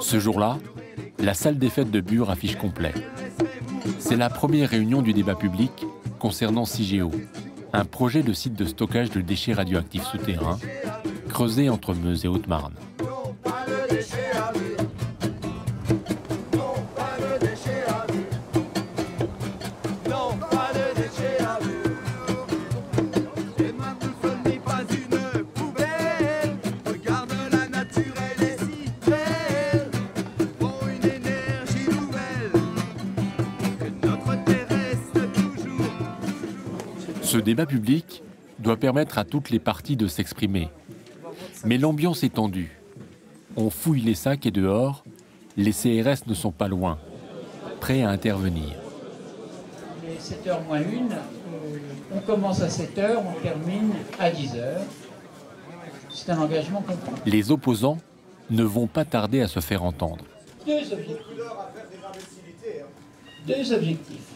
Ce jour-là, la salle des fêtes de Bure affiche complet. C'est la première réunion du débat public concernant Cigéo, un projet de site de stockage de déchets radioactifs souterrains creusé entre Meuse et Haute-Marne. Ce débat public doit permettre à toutes les parties de s'exprimer. Mais l'ambiance est tendue. On fouille les sacs et dehors, les CRS ne sont pas loin, prêts à intervenir. Il est 7h moins 1, on commence à 7h, on termine à 10h. C'est un engagement qu'on prend. Les opposants ne vont pas tarder à se faire entendre. Deux objectifs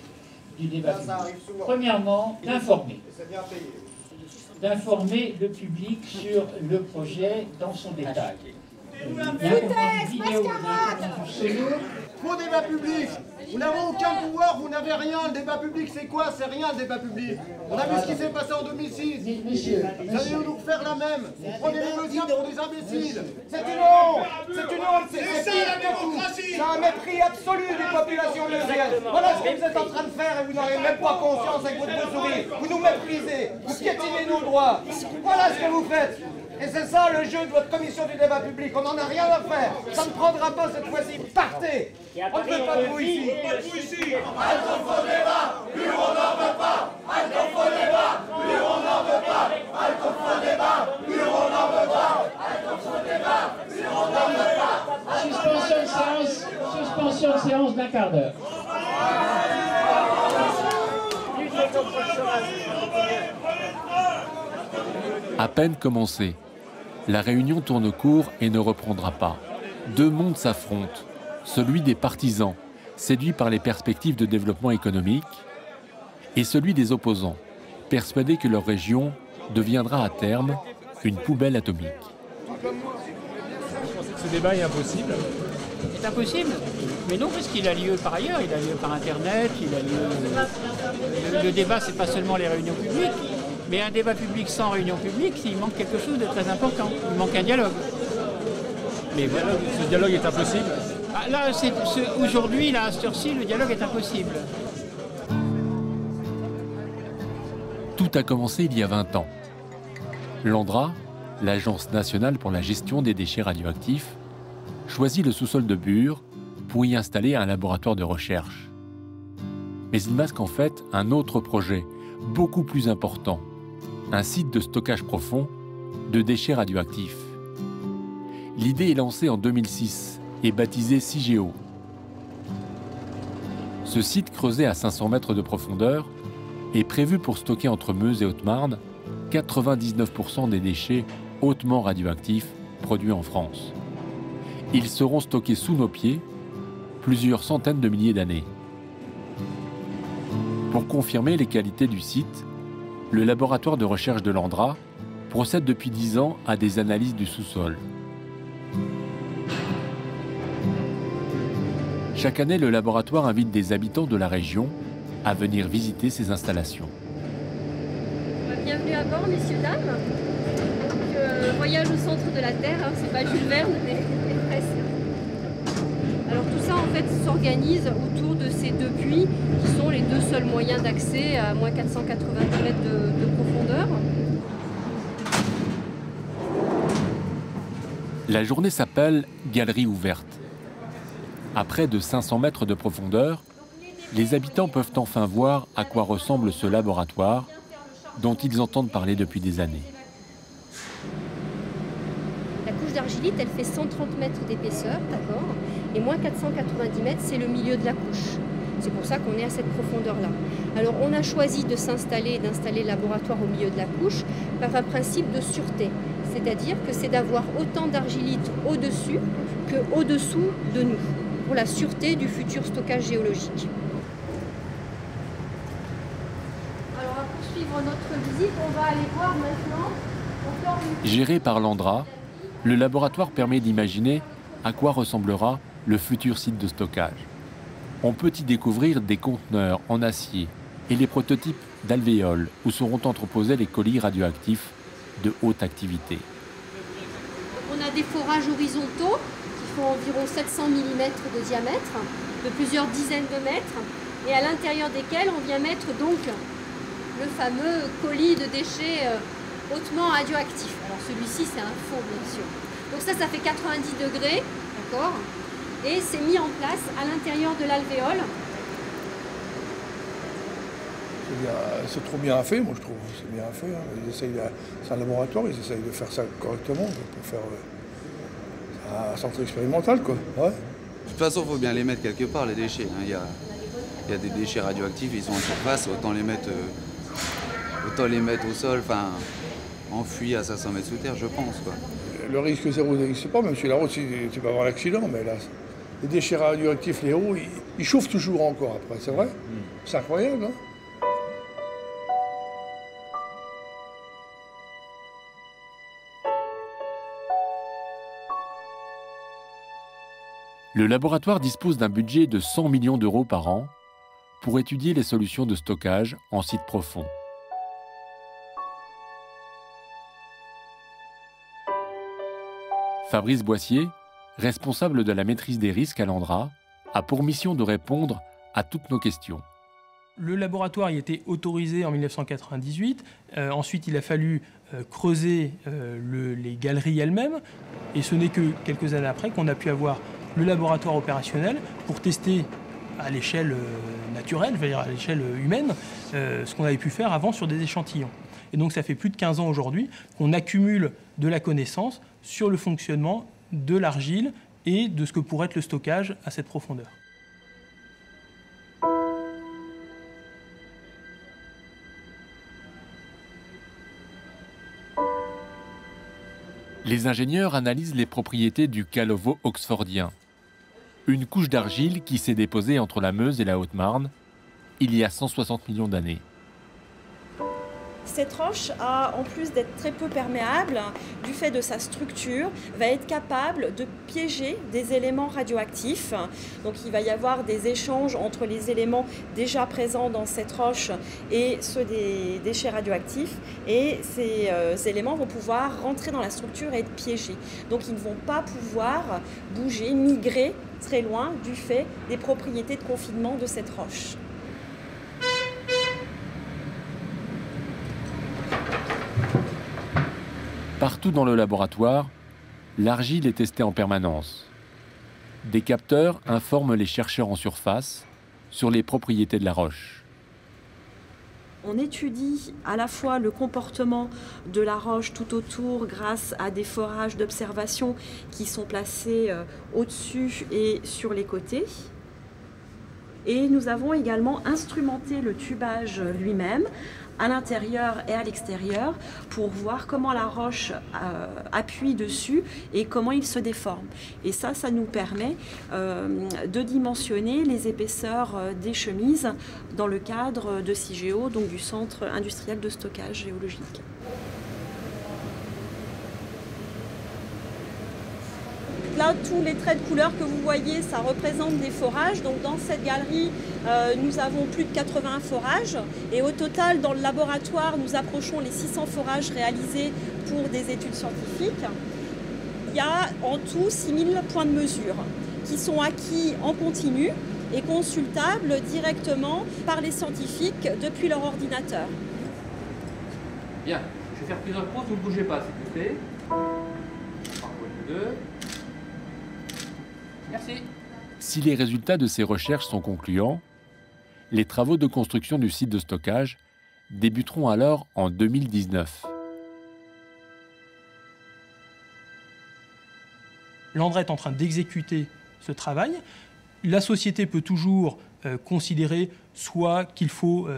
du débat public. Premièrement, d'informer le public sur le projet dans son détail. Il y a une vidéo Faux débat public. Vous n'avez aucun pouvoir, vous n'avez rien. Le débat public, c'est quoi? C'est rien, le débat public. On a vu ce qui s'est passé en 2006. Messieurs, Vous allez nous refaire la même. Vous prenez les Meusiens pour des imbéciles. C'est une honte. C'est une honte. C'est pire que tout. C'est un mépris absolu des populations meusiennes. Voilà ce que vous êtes en train de faire et vous n'aurez même pas conscience avec votre beau sourire. Vous nous méprisez. Vous piétinez nos droits. Voilà ce que vous faites. Et c'est ça le jeu de votre commission du débat public. On n'en a rien à faire. Ça ne prendra pas cette fois-ci. Partez. On ne veut pas de vous ici. Halte au faux débat, plus on n'en veut pas. Halte au faux débat, plus on n'en veut pas. Halte au faux débat, plus on n'en veut pas. Halte au faux débat, plus on n'en veut pas. suspension de séance d'un quart d'heure. À peine commencée, la réunion tourne court et ne reprendra pas. Deux mondes s'affrontent, celui des partisans, séduits par les perspectives de développement économique, et celui des opposants, persuadés que leur région deviendra à terme une poubelle atomique. Ce débat est impossible. C'est impossible? Mais non, parce qu'il a lieu par ailleurs, il a lieu par Internet, il a lieu... Le débat, c'est pas seulement les réunions publiques. Mais un débat public sans réunion publique, il manque quelque chose de très important. Il manque un dialogue. Mais voilà. Ce dialogue est impossible. Ah, là, aujourd'hui, là, à cette heure-ci, le dialogue est impossible. Tout a commencé il y a 20 ans. L'ANDRA, l'Agence nationale pour la gestion des déchets radioactifs, choisit le sous-sol de Bure pour y installer un laboratoire de recherche. Mais il masque en fait un autre projet, beaucoup plus important. Un site de stockage profond de déchets radioactifs. L'idée est lancée en 2006 et baptisée Cigéo. Ce site creusé à 500 mètres de profondeur est prévu pour stocker entre Meuse et Haute-Marne 99% des déchets hautement radioactifs produits en France. Ils seront stockés sous nos pieds plusieurs centaines de milliers d'années. Pour confirmer les qualités du site, le laboratoire de recherche de l'ANDRA procède depuis 10 ans à des analyses du sous-sol. Chaque année, le laboratoire invite des habitants de la région à venir visiter ses installations. Bienvenue à bord, messieurs, dames. Donc, voyage au centre de la Terre, hein, c'est pas Jules Verne, mais presque. Alors tout ça, en fait, s'organise autour de ces deux puits qui sont les deux seuls moyens d'accès à moins 490 mètres de profondeur. La journée s'appelle « Galerie ouverte ». À près de 500 mètres de profondeur, les habitants peuvent enfin voir à quoi ressemble ce laboratoire dont ils entendent parler depuis des années. La couche d'argilite, elle fait 130 mètres d'épaisseur, d'accord? Et moins 490 mètres, c'est le milieu de la couche. C'est pour ça qu'on est à cette profondeur-là. Alors on a choisi de s'installer et d'installer le laboratoire au milieu de la couche par un principe de sûreté. C'est-à-dire que c'est d'avoir autant d'argilite au-dessus qu'au-dessous de nous, pour la sûreté du futur stockage géologique. Alors à poursuivre notre visite, on va aller voir maintenant Géré par l'Andra, le laboratoire permet d'imaginer à quoi ressemblera le futur site de stockage. On peut y découvrir des conteneurs en acier et les prototypes d'alvéoles où seront entreposés les colis radioactifs de haute activité. On a des forages horizontaux qui font environ 700 mm de diamètre, de plusieurs dizaines de mètres, et à l'intérieur desquels on vient mettre donc le fameux colis de déchets hautement radioactifs. Alors celui-ci c'est un faux bien sûr. Donc ça fait 90 degrés, d'accord, et c'est mis en place à l'intérieur de l'alvéole. C'est trop bien fait, moi je trouve. C'est bien fait. Hein. C'est un laboratoire, ils essayent de faire ça correctement pour faire un centre expérimental, quoi. Ouais. De toute façon, il faut bien les mettre quelque part, les déchets. Hein. Il y a des déchets radioactifs, ils sont en surface, autant les mettre au sol, enfin, enfouis à 500 mètres sous terre, je pense, quoi. Le risque zéro n'existe pas, même sur la route, tu peux avoir l'accident, mais là, les déchets radioactifs, les héros, ils chauffent toujours encore après, c'est vrai? C'est incroyable, hein? Le laboratoire dispose d'un budget de 100 millions d'euros par an pour étudier les solutions de stockage en site profond. Fabrice Boissier, responsable de la maîtrise des risques à l'Andra, a pour mission de répondre à toutes nos questions. Le laboratoire y était autorisé en 1998. Ensuite, il a fallu creuser les galeries elles-mêmes. Et ce n'est que quelques années après qu'on a pu avoir le laboratoire opérationnel pour tester à l'échelle naturelle, je veux dire à l'échelle humaine, ce qu'on avait pu faire avant sur des échantillons. Et donc ça fait plus de 15 ans aujourd'hui qu'on accumule de la connaissance sur le fonctionnement de l'argile et de ce que pourrait être le stockage à cette profondeur. Les ingénieurs analysent les propriétés du calovo oxfordien, une couche d'argile qui s'est déposée entre la Meuse et la Haute-Marne il y a 160 millions d'années. Cette roche, en plus d'être très peu perméable, du fait de sa structure, va être capable de piéger des éléments radioactifs. Donc il va y avoir des échanges entre les éléments déjà présents dans cette roche et ceux des déchets radioactifs. Et ces éléments vont pouvoir rentrer dans la structure et être piégés. Donc ils ne vont pas pouvoir bouger, migrer très loin du fait des propriétés de confinement de cette roche. Partout dans le laboratoire, l'argile est testée en permanence. Des capteurs informent les chercheurs en surface sur les propriétés de la roche. On étudie à la fois le comportement de la roche tout autour grâce à des forages d'observation qui sont placés au-dessus et sur les côtés. Et nous avons également instrumenté le tubage lui-même à l'intérieur et à l'extérieur pour voir comment la roche appuie dessus et comment il se déforme. Et ça nous permet de dimensionner les épaisseurs des chemises dans le cadre de CIGEO, donc du Centre industriel de stockage géologique. Là, tous les traits de couleur que vous voyez, ça représente des forages. Donc dans cette galerie, nous avons plus de 80 forages. Et au total, dans le laboratoire, nous approchons les 600 forages réalisés pour des études scientifiques. Il y a en tout 6000 points de mesure qui sont acquis en continu et consultables directement par les scientifiques depuis leur ordinateur. Bien, je vais faire plusieurs pauses, vous ne bougez pas s'il vous plaît. Deux. Merci. Si les résultats de ces recherches sont concluants, les travaux de construction du site de stockage débuteront alors en 2019. L'Andra est en train d'exécuter ce travail. La société peut toujours considérer soit qu'il faut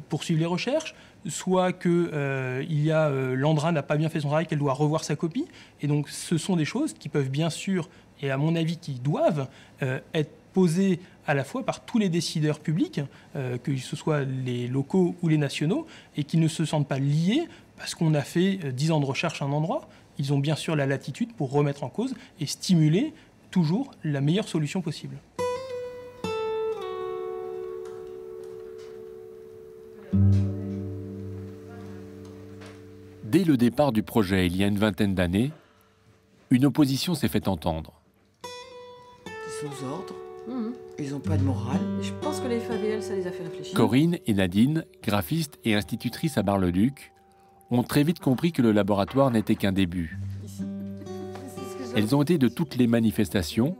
poursuivre les recherches, soit que l'Andra n'a pas bien fait son travail, qu'elle doit revoir sa copie. Et donc ce sont des choses qui peuvent bien sûr, et à mon avis qui doivent, être posées à la fois par tous les décideurs publics, que ce soit les locaux ou les nationaux, et qui ne se sentent pas liés parce qu'on a fait 10 ans de recherche à un endroit. Ils ont bien sûr la latitude pour remettre en cause et stimuler toujours la meilleure solution possible. Dès le départ du projet, il y a une vingtaine d'années, une opposition s'est fait entendre. Ils sont aux ordres, ils n'ont pas de morale. Je pense que les FAVL, ça les a fait réfléchir. Corinne et Nadine, graphistes et institutrices à Bar-le-Duc, ont très vite compris que le laboratoire n'était qu'un début. Elles ont été de toutes les manifestations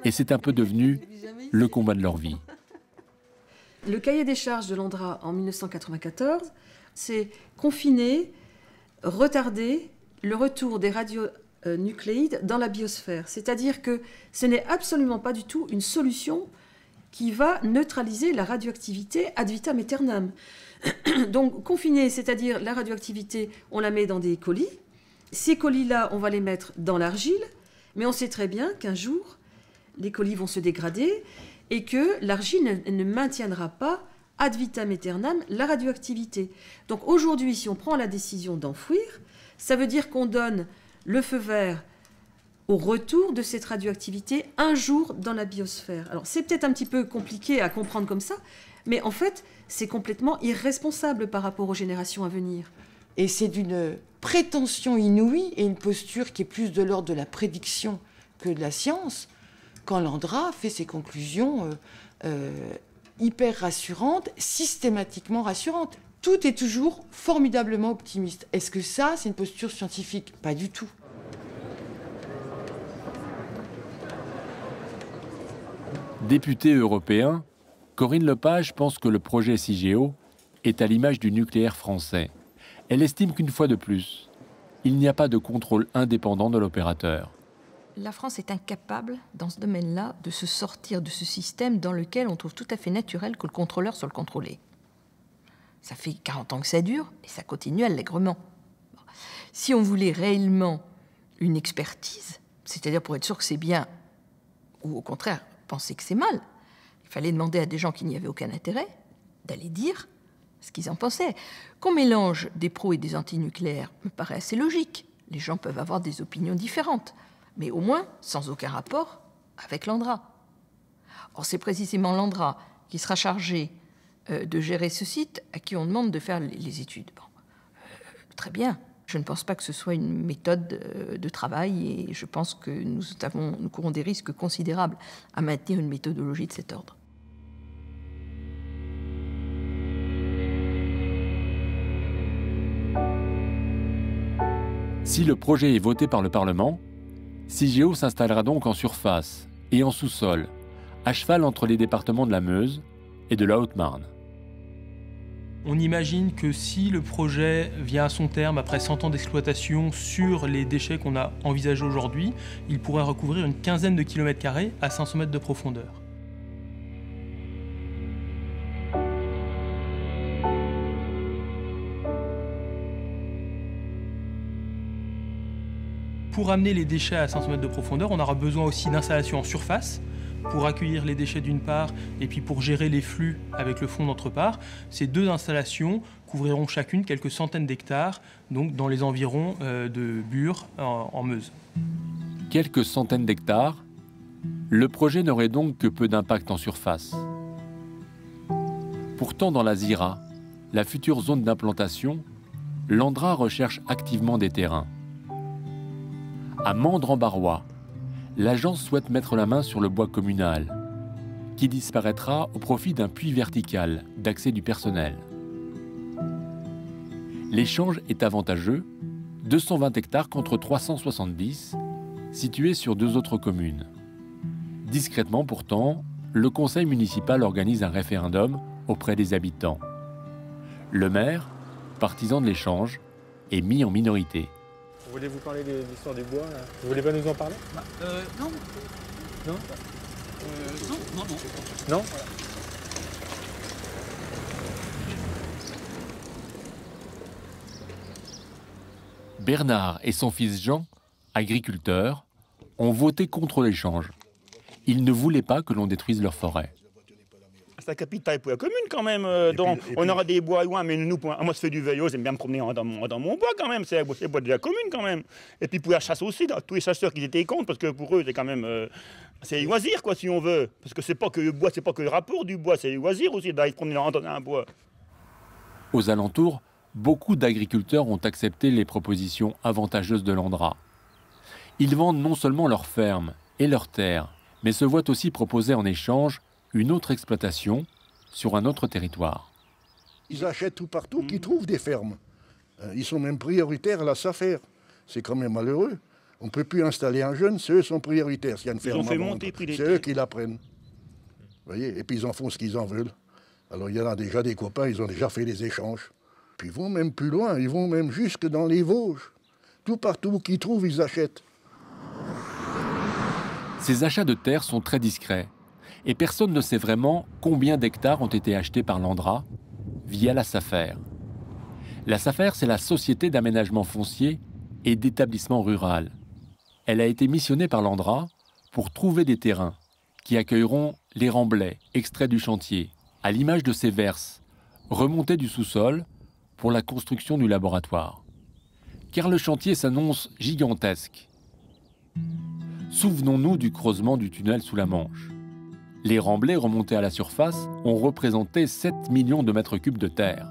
et c'est un peu devenu le combat de leur vie. Le cahier des charges de l'ANDRA en 1994, c'est confiner, retarder le retour des radionucléides dans la biosphère. C'est-à-dire que ce n'est absolument pas du tout une solution qui va neutraliser la radioactivité ad vitam aeternam. Donc confiner, c'est-à-dire la radioactivité, on la met dans des colis. Ces colis-là, on va les mettre dans l'argile, mais on sait très bien qu'un jour, les colis vont se dégrader et que l'argile ne maintiendra pas ad vitam aeternam la radioactivité. Donc aujourd'hui, si on prend la décision d'enfouir, ça veut dire qu'on donne le feu vert au retour de cette radioactivité un jour dans la biosphère. Alors c'est peut-être un petit peu compliqué à comprendre comme ça, mais en fait, c'est complètement irresponsable par rapport aux générations à venir. Et c'est d'une prétention inouïe et une posture qui est plus de l'ordre de la prédiction que de la science, quand l'ANDRA fait ses conclusions hyper rassurantes, systématiquement rassurantes. Tout est toujours formidablement optimiste. Est-ce que ça, c'est une posture scientifique? Pas du tout. Député européen, Corinne Lepage pense que le projet CIGEO est à l'image du nucléaire français. Elle estime qu'une fois de plus, il n'y a pas de contrôle indépendant de l'opérateur. La France est incapable, dans ce domaine-là, de se sortir de ce système dans lequel on trouve tout à fait naturel que le contrôleur soit le contrôlé. Ça fait 40 ans que ça dure, et ça continue allègrement. Si on voulait réellement une expertise, c'est-à-dire pour être sûr que c'est bien, ou au contraire, penser que c'est mal, il fallait demander à des gens qui n'y avaient aucun intérêt d'aller dire ce qu'ils en pensaient. Qu'on mélange des pros et des anti-nucléaires me paraît assez logique. Les gens peuvent avoir des opinions différentes, mais au moins sans aucun rapport avec l'ANDRA. Or, c'est précisément l'ANDRA qui sera chargé de gérer ce site à qui on demande de faire les études. Bon, très bien. Je ne pense pas que ce soit une méthode de travail et je pense que nous courons des risques considérables à maintenir une méthodologie de cet ordre. Si le projet est voté par le Parlement, CIGEO s'installera donc en surface et en sous-sol, à cheval entre les départements de la Meuse et de la Haute-Marne. On imagine que si le projet vient à son terme après 100 ans d'exploitation sur les déchets qu'on a envisagés aujourd'hui, il pourrait recouvrir une quinzaine de kilomètres carrés à 500 mètres de profondeur. Pour amener les déchets à 500 mètres de profondeur, on aura besoin aussi d'installations en surface pour accueillir les déchets d'une part et puis pour gérer les flux avec le fond d'autre part. Ces deux installations couvriront chacune quelques centaines d'hectares, donc dans les environs de Bure en Meuse. Quelques centaines d'hectares, le projet n'aurait donc que peu d'impact en surface. Pourtant, dans la Zira, la future zone d'implantation, l'ANDRA recherche activement des terrains. À Mandres-en-Barrois, l'agence souhaite mettre la main sur le bois communal, qui disparaîtra au profit d'un puits vertical d'accès du personnel. L'échange est avantageux, 220 hectares contre 370, situés sur deux autres communes. Discrètement pourtant, le conseil municipal organise un référendum auprès des habitants. Le maire, partisan de l'échange, est mis en minorité. Voulez-vous parler de l'histoire du bois là? Vous voulez pas nous en parler? Non. Non Non. Non. Bernard et son fils Jean, agriculteurs, ont voté contre l'échange. Ils ne voulaient pas que l'on détruise leur forêt. C'est la capitale pour la commune quand même. Donc on aura des bois loin, mais nous, moi je fais du vélo, j'aime bien me promener dans mon bois quand même. C'est le bois de la commune quand même. Et puis pour la chasse aussi, tous les chasseurs qui étaient contre, parce que pour eux c'est quand même c'est loisir quoi si on veut. Parce que c'est pas que le bois, c'est pas que le rapport du bois, c'est loisir aussi d'aller se promener dans un bois. Aux alentours, beaucoup d'agriculteurs ont accepté les propositions avantageuses de l'Andra. Ils vendent non seulement leurs fermes et leurs terres, mais se voient aussi proposer en échange une autre exploitation sur un autre territoire. Ils achètent tout partout, qu'ils trouvent des fermes. Ils sont même prioritaires à la SAFER. C'est quand même malheureux. On ne peut plus installer un jeune, c'est eux qui sont prioritaires. S'il y a une ferme à vendre, c'est eux qui la prennent. Vous voyez, et puis ils en font ce qu'ils en veulent. Alors il y en a déjà des copains, ils ont déjà fait des échanges. Puis ils vont même plus loin, ils vont même jusque dans les Vosges. Tout partout qu'ils trouvent, ils achètent. Ces achats de terres sont très discrets et personne ne sait vraiment combien d'hectares ont été achetés par l'Andra via la SAFER. La SAFER, c'est la Société d'aménagement foncier et d'établissement rural. Elle a été missionnée par l'Andra pour trouver des terrains qui accueilleront les remblais extraits du chantier, à l'image de ces verses, remontées du sous-sol pour la construction du laboratoire. Car le chantier s'annonce gigantesque. Souvenons-nous du creusement du tunnel sous la Manche. Les remblais remontés à la surface ont représenté 7 millions de mètres cubes de terre.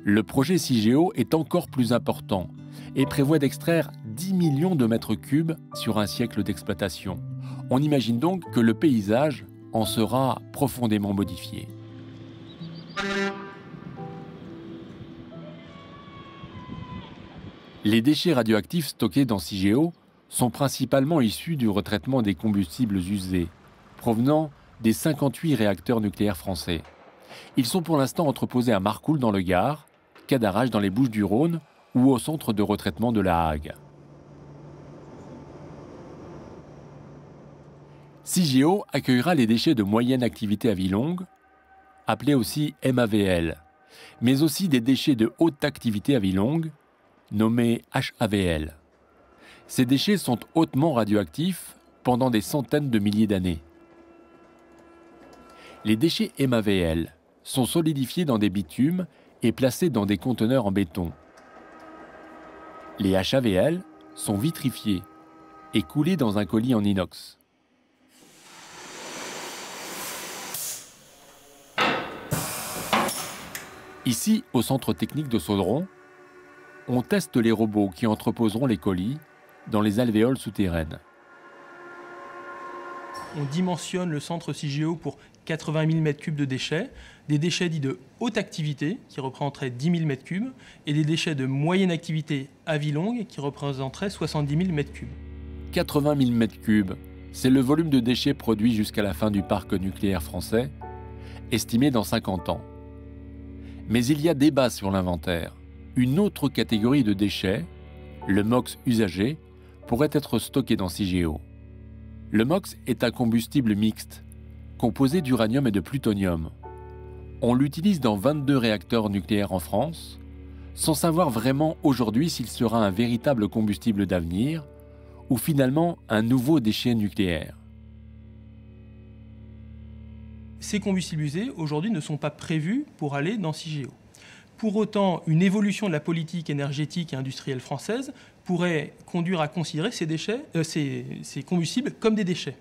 Le projet Cigéo est encore plus important et prévoit d'extraire 10 millions de mètres cubes sur un siècle d'exploitation. On imagine donc que le paysage en sera profondément modifié. Les déchets radioactifs stockés dans Cigéo sont principalement issus du retraitement des combustibles usés, provenant des 58 réacteurs nucléaires français. Ils sont pour l'instant entreposés à Marcoule dans le Gard, Cadarache dans les Bouches-du-Rhône ou au centre de retraitement de La Hague. Cigéo accueillera les déchets de moyenne activité à vie longue, appelés aussi MAVL, mais aussi des déchets de haute activité à vie longue, nommés HAVL. Ces déchets sont hautement radioactifs pendant des centaines de milliers d'années. Les déchets MAVL sont solidifiés dans des bitumes et placés dans des conteneurs en béton. Les HAVL sont vitrifiés et coulés dans un colis en inox. Ici, au centre technique de Saudron, on teste les robots qui entreposeront les colis dans les alvéoles souterraines. On dimensionne le centre Cigéo pour 80 000 m3 de déchets, des déchets dits de haute activité qui représenteraient 10 000 m3 et des déchets de moyenne activité à vie longue qui représenteraient 70 000 m3. 80 000 m3, c'est le volume de déchets produits jusqu'à la fin du parc nucléaire français, estimé dans 50 ans. Mais il y a débat sur l'inventaire. Une autre catégorie de déchets, le MOX usagé, pourrait être stocké dans Cigéo. Le MOX est un combustible mixte, composé d'uranium et de plutonium. On l'utilise dans 22 réacteurs nucléaires en France, sans savoir vraiment aujourd'hui s'il sera un véritable combustible d'avenir ou finalement un nouveau déchet nucléaire. Ces combustibles usés, aujourd'hui, ne sont pas prévus pour aller dans Cigéo. Pour autant, une évolution de la politique énergétique et industrielle française pourrait conduire à considérer ces combustibles comme des déchets.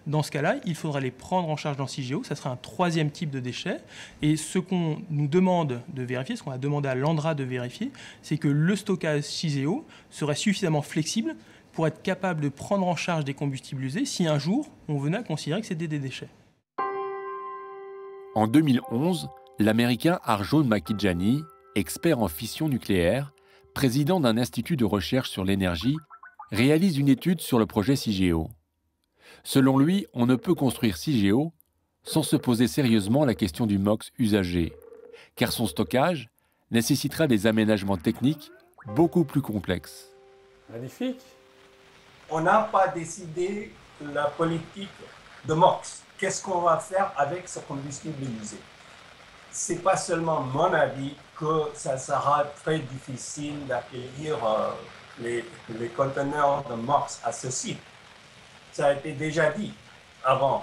Dans ce cas-là, il faudra les prendre en charge dans Cigéo, ça sera un troisième type de déchet. Et ce qu'on nous demande de vérifier, ce qu'on a demandé à l'Andra de vérifier, c'est que le stockage Cigéo serait suffisamment flexible pour être capable de prendre en charge des combustibles usés si un jour on venait à considérer que c'était des déchets. En 2011, l'Américain Arjun Makhijani, expert en fission nucléaire, président d'un institut de recherche sur l'énergie, réalise une étude sur le projet Cigéo. Selon lui, on ne peut construire Cigéo sans se poser sérieusement la question du MOX usagé, car son stockage nécessitera des aménagements techniques beaucoup plus complexes. Magnifique. On n'a pas décidé la politique de MOX. Qu'est-ce qu'on va faire avec ce combustible usé? Ce n'est pas seulement mon avis que ça sera très difficile d'accueillir les conteneurs de MOX à ce site. Ça a été déjà dit avant.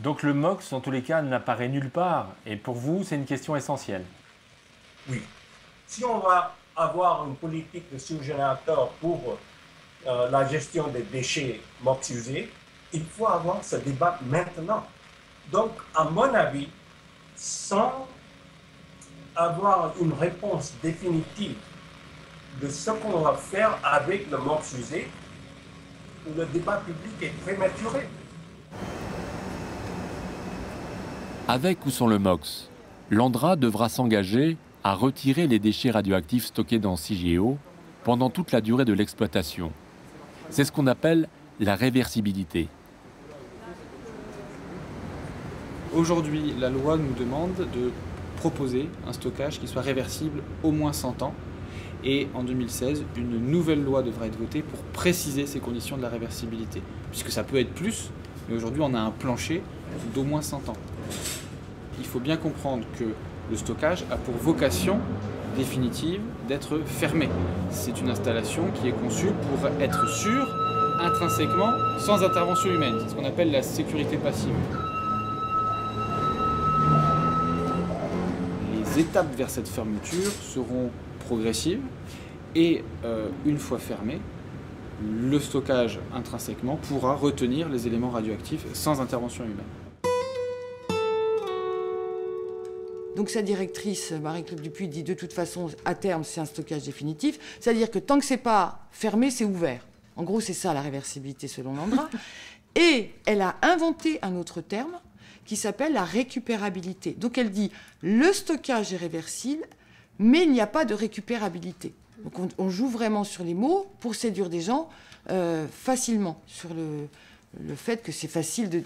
Donc le MOX, en tous les cas, n'apparaît nulle part. Et pour vous, c'est une question essentielle. Oui. Si on va avoir une politique de surgénérateur pour la gestion des déchets MOX usés, il faut avoir ce débat maintenant. Donc, à mon avis, sans avoir une réponse définitive de ce qu'on va faire avec le MOX usé, le débat public est prématuré. Avec ou sans le MOX, l'ANDRA devra s'engager à retirer les déchets radioactifs stockés dans CIGEO pendant toute la durée de l'exploitation. C'est ce qu'on appelle la réversibilité. Aujourd'hui, la loi nous demande de proposer un stockage qui soit réversible au moins 100 ans. Et en 2016, une nouvelle loi devra être votée pour préciser ces conditions de la réversibilité. Puisque ça peut être plus, mais aujourd'hui on a un plancher d'au moins 100 ans. Il faut bien comprendre que le stockage a pour vocation définitive d'être fermé. C'est une installation qui est conçue pour être sûre, intrinsèquement, sans intervention humaine. C'est ce qu'on appelle la sécurité passive. Les étapes vers cette fermeture seront progressives et une fois fermé, le stockage intrinsèquement pourra retenir les éléments radioactifs sans intervention humaine. Donc sa directrice, Marie-Claude Dupuis, dit de toute façon, à terme, c'est un stockage définitif. C'est-à-dire que tant que c'est pas fermé, c'est ouvert. En gros, c'est ça la réversibilité selon l'ANDRA. Et elle a inventé un autre terme qui s'appelle la récupérabilité. Donc elle dit, le stockage est réversible, mais il n'y a pas de récupérabilité. Donc on joue vraiment sur les mots pour séduire des gens facilement, sur le fait que c'est facile de...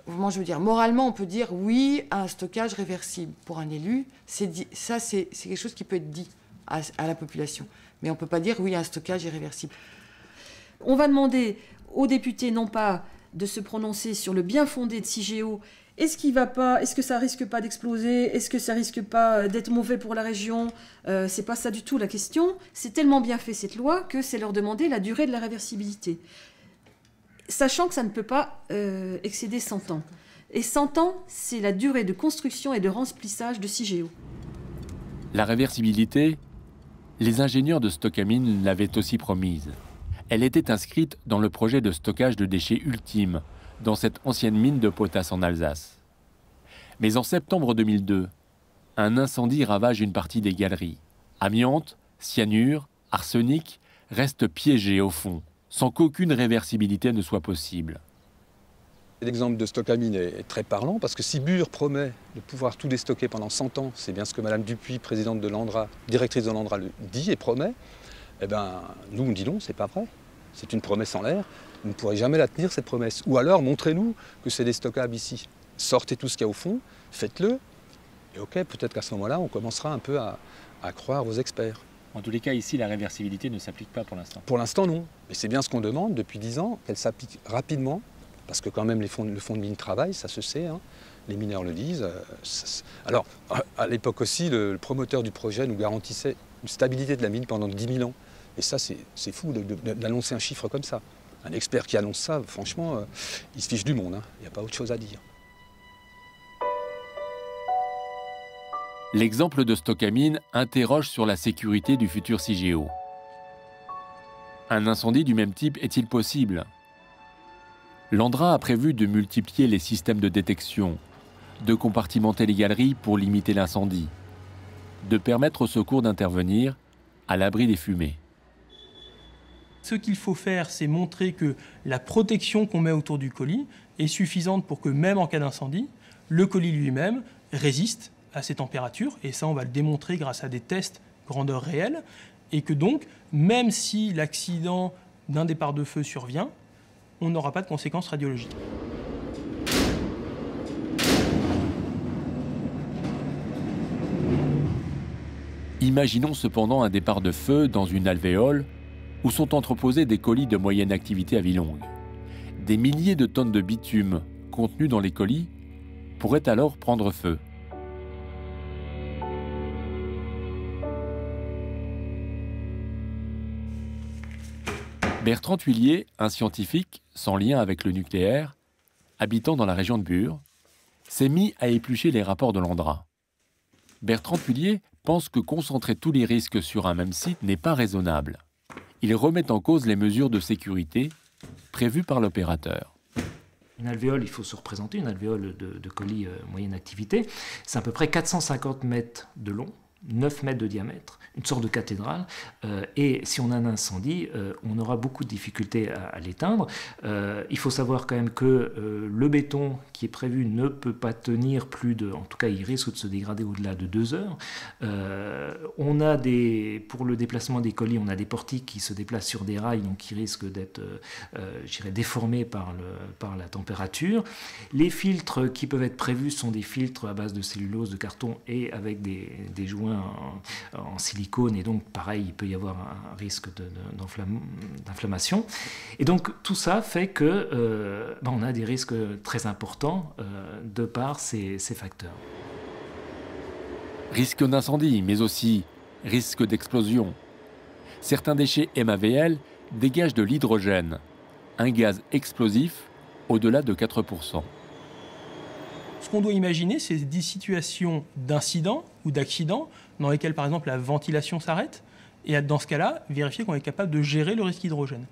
Comment je veux dire, moralement, on peut dire oui à un stockage réversible. Pour un élu, c'est quelque chose qui peut être dit à la population. Mais on ne peut pas dire oui à un stockage irréversible. On va demander aux députés non pas de se prononcer sur le bien fondé de CIGEO. Est-ce qu'il va pas, est-ce que ça risque pas d'exploser? Est-ce que ça risque pas d'être mauvais pour la région? C'est pas ça du tout la question. C'est tellement bien fait cette loi que c'est leur demander la durée de la réversibilité. Sachant que ça ne peut pas excéder 100 ans. Et 100 ans, c'est la durée de construction et de remplissage de CIGEO. La réversibilité, les ingénieurs de Stocamine l'avaient aussi promise. Elle était inscrite dans le projet de stockage de déchets ultime, dans cette ancienne mine de potasse en Alsace. Mais en septembre 2002, un incendie ravage une partie des galeries. Amiante, cyanure, arsenic restent piégés au fond, sans qu'aucune réversibilité ne soit possible. L'exemple de Stocamine est très parlant parce que si Bure promet de pouvoir tout déstocker pendant 100 ans, c'est bien ce que Mme Dupuis, présidente de l'ANDRA, directrice de l'ANDRA, le dit et promet, eh bien, nous on dit non, c'est pas vrai. C'est une promesse en l'air. Vous ne pourrez jamais la tenir, cette promesse. Ou alors, montrez-nous que c'est déstockable ici. Sortez tout ce qu'il y a au fond, faites-le. Et ok, peut-être qu'à ce moment-là, on commencera un peu à croire vos experts. En tous les cas, ici, la réversibilité ne s'applique pas pour l'instant. Pour l'instant, non. Mais c'est bien ce qu'on demande depuis 10 ans, qu'elle s'applique rapidement. Parce que quand même, le fonds de mine travaille, ça se sait. Hein. Les mineurs le disent. Alors, à l'époque aussi, le promoteur du projet nous garantissait une stabilité de la mine pendant 10 000 ans. Et ça, c'est fou d'annoncer un chiffre comme ça. Un expert qui annonce ça, franchement, il se fiche du monde. Hein. Il n'y a pas autre chose à dire. L'exemple de Stocamine interroge sur la sécurité du futur CIGEO. Un incendie du même type est-il possible? L'ANDRA a prévu de multiplier les systèmes de détection, de compartimenter les galeries pour limiter l'incendie, de permettre aux secours d'intervenir à l'abri des fumées. Ce qu'il faut faire, c'est montrer que la protection qu'on met autour du colis est suffisante pour que, même en cas d'incendie, le colis lui-même résiste à ces températures. Et ça, on va le démontrer grâce à des tests grandeur réelle. Et que donc, même si l'accident d'un départ de feu survient, on n'aura pas de conséquences radiologiques. Imaginons cependant un départ de feu dans une alvéole où sont entreposés des colis de moyenne activité à vie longue. Des milliers de tonnes de bitume contenues dans les colis pourraient alors prendre feu. Bertrand Thuillier, un scientifique sans lien avec le nucléaire, habitant dans la région de Bure, s'est mis à éplucher les rapports de l'ANDRA. Bertrand Pullier pense que concentrer tous les risques sur un même site n'est pas raisonnable. Il remet en cause les mesures de sécurité prévues par l'opérateur. Une alvéole, il faut se représenter, une alvéole de colis moyenne activité, c'est à peu près 450 mètres de long, 9 mètres de diamètre, une sorte de cathédrale, et si on a un incendie, on aura beaucoup de difficultés à l'éteindre. Il faut savoir quand même que le béton qui est prévu ne peut pas tenir plus de, en tout cas il risque de se dégrader au-delà de 2 heures. On a pour le déplacement des colis, on a des portiques qui se déplacent sur des rails, donc qui risquent d'être, déformés par la température. Les filtres qui peuvent être prévus sont des filtres à base de cellulose, de carton et avec des joints en silicone, et donc pareil, il peut y avoir un risque d'inflammation. Et donc tout ça fait que on a des risques très importants de par ces facteurs. Risque d'incendie, mais aussi risque d'explosion. Certains déchets MAVL dégagent de l'hydrogène, un gaz explosif au-delà de 4%. Ce qu'on doit imaginer, c'est des situations d'incident ou d'accident dans lesquelles, par exemple, la ventilation s'arrête, et dans ce cas-là, vérifier qu'on est capable de gérer le risque hydrogène.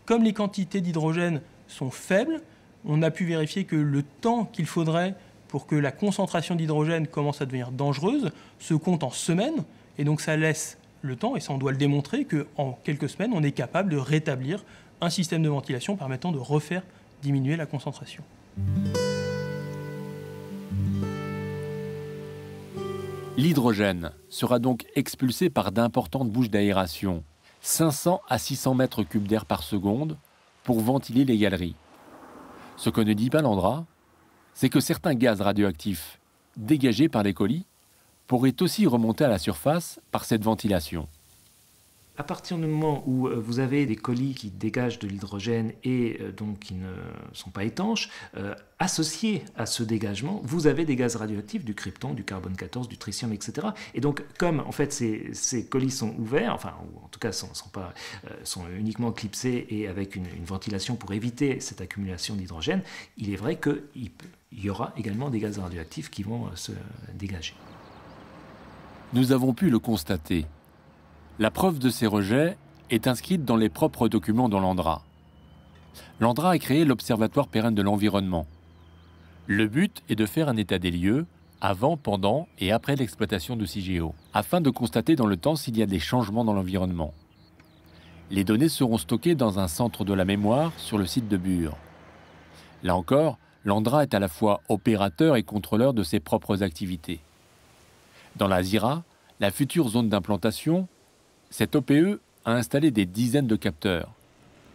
Comme les quantités d'hydrogène sont faibles, on a pu vérifier que le temps qu'il faudrait pour que la concentration d'hydrogène commence à devenir dangereuse se compte en semaines, et donc ça laisse le temps, et ça on doit le démontrer, qu'en quelques semaines, on est capable de rétablir un système de ventilation permettant de refaire diminuer la concentration. L'hydrogène sera donc expulsé par d'importantes bouches d'aération, 500 à 600 mètres cubes d'air par seconde, pour ventiler les galeries. Ce que ne dit pas l'ANDRA, c'est que certains gaz radioactifs dégagés par les colis pourraient aussi remonter à la surface par cette ventilation. À partir du moment où vous avez des colis qui dégagent de l'hydrogène et donc qui ne sont pas étanches, associés à ce dégagement, vous avez des gaz radioactifs, du krypton, du carbone 14, du tritium, etc. Et donc, comme en fait ces colis sont ouverts, enfin, ou en tout cas sont uniquement clipsés et avec une ventilation pour éviter cette accumulation d'hydrogène, il est vrai qu'il y aura également des gaz radioactifs qui vont se dégager. Nous avons pu le constater. La preuve de ces rejets est inscrite dans les propres documents de l'ANDRA. L'ANDRA a créé l'Observatoire pérenne de l'environnement. Le but est de faire un état des lieux avant, pendant et après l'exploitation de CIGEO, afin de constater dans le temps s'il y a des changements dans l'environnement. Les données seront stockées dans un centre de la mémoire sur le site de Bure. Là encore, l'ANDRA est à la fois opérateur et contrôleur de ses propres activités. Dans la ZIRA, la future zone d'implantation, cette OPE a installé des dizaines de capteurs,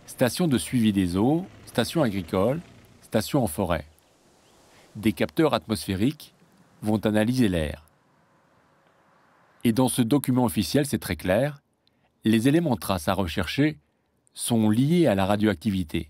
stations de suivi des eaux, stations agricoles, stations en forêt. Des capteurs atmosphériques vont analyser l'air. Et dans ce document officiel, c'est très clair, les éléments traces à rechercher sont liés à la radioactivité.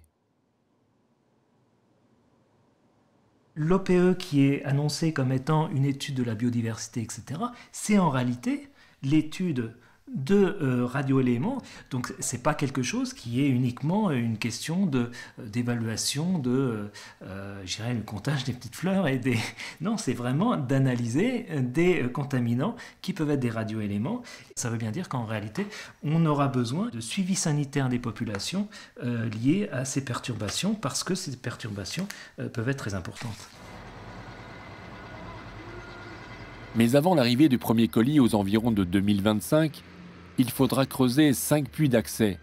L'OPE qui est annoncée comme étant une étude de la biodiversité, etc., c'est en réalité l'étude de radioéléments. Donc ce n'est pas quelque chose qui est uniquement une question d'évaluation de le comptage des petites fleurs et des... Non, c'est vraiment d'analyser des contaminants qui peuvent être des radioéléments. Ça veut bien dire qu'en réalité, on aura besoin de suivi sanitaire des populations liées à ces perturbations, parce que ces perturbations peuvent être très importantes. Mais avant l'arrivée du premier colis aux environs de 2025, il faudra creuser 5 puits d'accès,